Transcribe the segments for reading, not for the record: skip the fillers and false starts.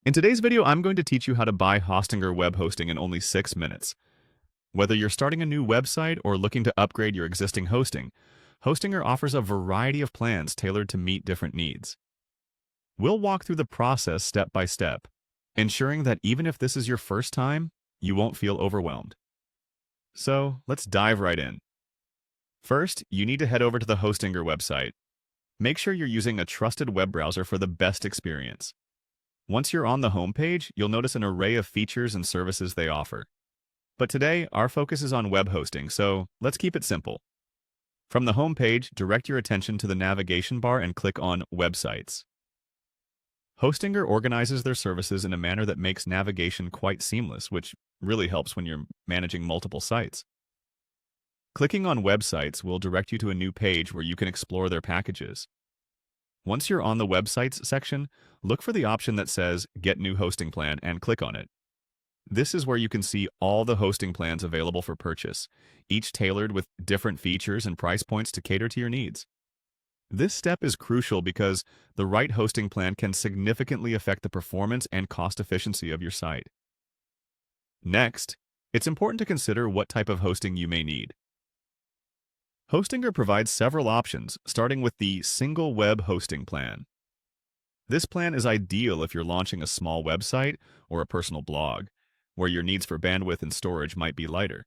In today's video, I'm going to teach you how to buy Hostinger web hosting in only 6 minutes. Whether you're starting a new website or looking to upgrade your existing hosting, Hostinger offers a variety of plans tailored to meet different needs. We'll walk through the process step by step, ensuring that even if this is your first time, you won't feel overwhelmed. So, let's dive right in. First, you need to head over to the Hostinger website. Make sure you're using a trusted web browser for the best experience. Once you're on the homepage, you'll notice an array of features and services they offer. But today, our focus is on web hosting, so let's keep it simple. From the homepage, direct your attention to the navigation bar and click on Websites. Hostinger organizes their services in a manner that makes navigation quite seamless, which really helps when you're managing multiple sites. Clicking on Websites will direct you to a new page where you can explore their packages. Once you're on the Websites section, look for the option that says Get New Hosting Plan and click on it. This is where you can see all the hosting plans available for purchase, each tailored with different features and price points to cater to your needs. This step is crucial because the right hosting plan can significantly affect the performance and cost efficiency of your site. Next, it's important to consider what type of hosting you may need. Hostinger provides several options, starting with the Single Web Hosting Plan. This plan is ideal if you're launching a small website or a personal blog, where your needs for bandwidth and storage might be lighter.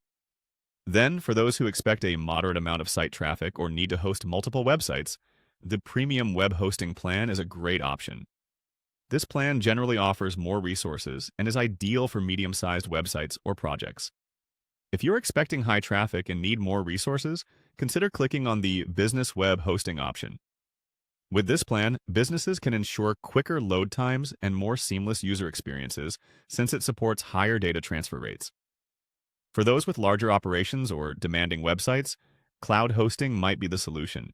Then, for those who expect a moderate amount of site traffic or need to host multiple websites, the Premium Web Hosting Plan is a great option. This plan generally offers more resources and is ideal for medium-sized websites or projects. If you're expecting high traffic and need more resources, consider clicking on the Business Web Hosting option. With this plan, businesses can ensure quicker load times and more seamless user experiences since it supports higher data transfer rates. For those with larger operations or demanding websites, cloud hosting might be the solution.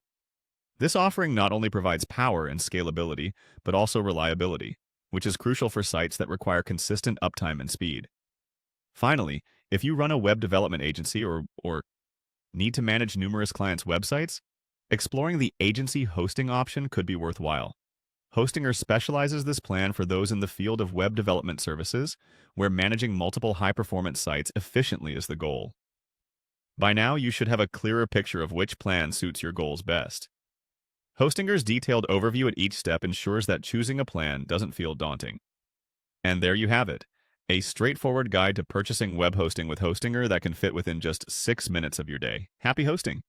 This offering not only provides power and scalability, but also reliability, which is crucial for sites that require consistent uptime and speed. Finally, if you run a web development agency or need to manage numerous clients' websites, exploring the agency hosting option could be worthwhile. Hostinger specializes this plan for those in the field of web development services, where managing multiple high-performance sites efficiently is the goal. By now, you should have a clearer picture of which plan suits your goals best. Hostinger's detailed overview at each step ensures that choosing a plan doesn't feel daunting. And there you have it. A straightforward guide to purchasing web hosting with Hostinger that can fit within just 6 minutes of your day. Happy hosting!